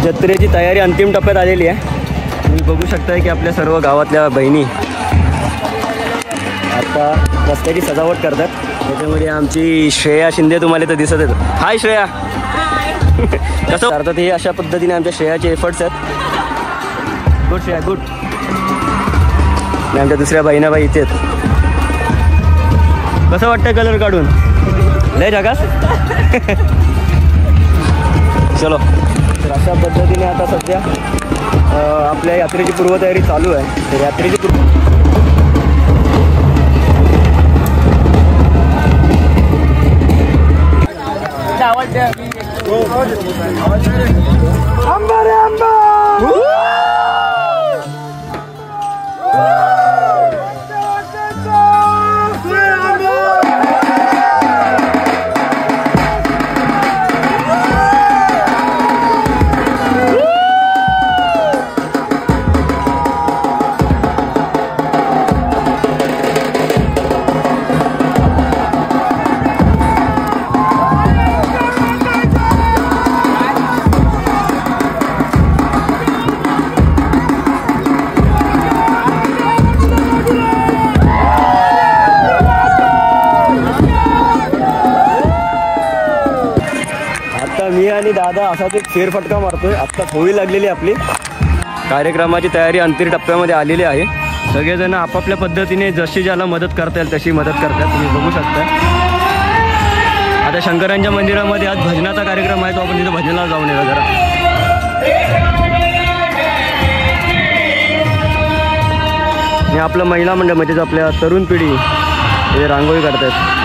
जत्रेची तयारी अंतिम टप्प्यात आलेली आहे। तुम्ही बघू शकताय की आपल्या सर्व गावातल्या बहिणी आता रस्त्याची सजावट करतात। त्याच्यामध्ये आमची श्रेया शिंदे तुम्हाला इथं दिसत आहेत। हाय श्रेया, कसं करतात हे अशा पद्धतीने आमच्या श्रेयाचे एफर्ट्स आहेत। Good Shreya good. आणि आमच्या दुसऱ्या बहिणाबाई इथे आहेत। कसं वाटतं कलर काढून? लय जगास चलो। तर अशा पद्धतीने आता सध्या आपल्या यात्रेची पूर्वतयारी चालू आहे। तर यात्रेची मी आणि दादा असाच एक फेरफटका मारतोय। आत्ता होळी लागलेली आपली कार्यक्रमाची तयारी अंतिम टप्प्यामध्ये आलेली आहे। सगळेजण आपापल्या पद्धतीने जशी ज्याला मदत करता येईल तशी मदत करतात। तुम्ही बघू शकता आता शंकरांच्या मंदिरामध्ये आज भजनाचा कार्यक्रम आहे, तो आपण तिथे भजनाला जाऊन येऊ जरा। हे आपलं महिला मंडळ म्हणजे आपल्या तरुण पिढी हे रांगोळी करतात।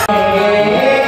Hey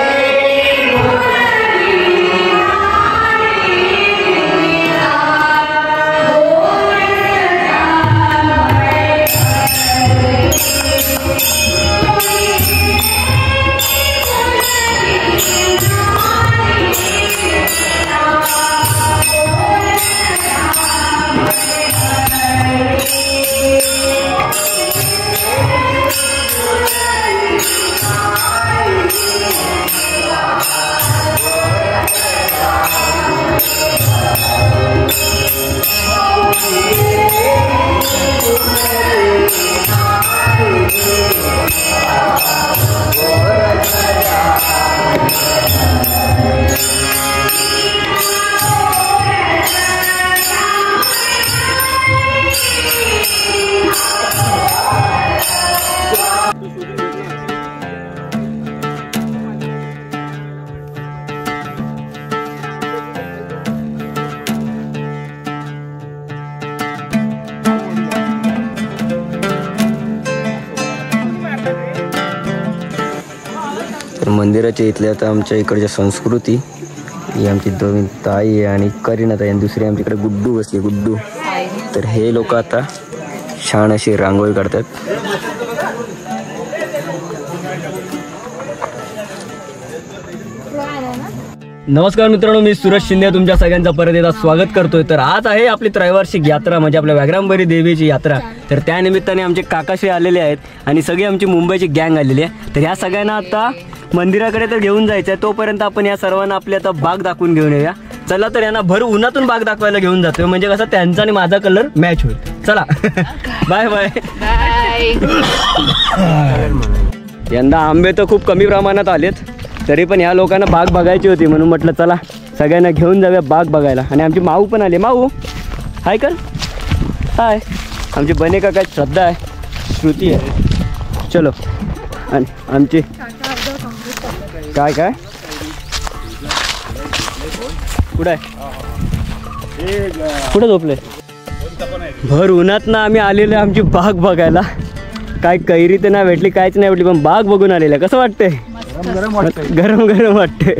तर मंदिराच्या इथल्या आता आमच्या इकडच्या संस्कृती ही आमची दोन ताई आहे आणि करीना ताई आणि दुसरी आमच्याकडे गुड्डू बसली गुड्डू. तर हे लोक आता छान अशी रांगोळी काढतात. नमस्कार मित्रांनो, मी सूरज शिंदे तुमच्या सगळ्यांचं परत एकदा स्वागत करतोय. तर आज आहे आपली त्रैवार्षिक यात्रा म्हणजे आपल्या व्याघ्रांबरी देवीची यात्रा. तर त्या निमित्ताने आमचे काकाश्री आलेले आहेत आणि सगळी आमची मुंबईची गँग आलेली आहे. तर ह्या सगळ्यांना आता मंदिराकडे तर घेऊन जायचं आहे. तोपर्यंत आपण या सर्वांना आपली आता बाग दाखवून घेऊन येऊया. चला तर यांना भर उन्हातून बाग दाखवायला घेऊन जातोय म्हणजे कसं त्यांचा आणि माझा कलर मॅच होईल. चला बाय बाय. यंदा आंबे तर खूप कमी प्रमाणात आलेत, तरी पण ह्या लोकांना बाग बघायची होती म्हणून म्हटलं चला सगळ्यांना घेऊन जाऊया बाग बघायला. आणि आमची माऊ पण आली. माऊ हाय कर. हाय. आमची बने काका श्रद्धा आहे, श्रुती आहे. चलो. आणि आमची काय काय कुठं आहे कुठं झोपले भर उन्हात ना आम्ही आलेलो आहे आमची बाग बघायला. काय कैरी तर नाही भेटली, काहीच नाही भेटली, पण बाग बघून आलेलं आहे. कसं वाटतंय? गरम गरम वाटते.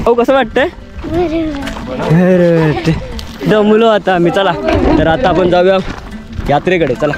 हो कसं वाटतंय? मुलं आता आम्ही. चला तर आता आपण जाऊया यात्रेकडे. चला.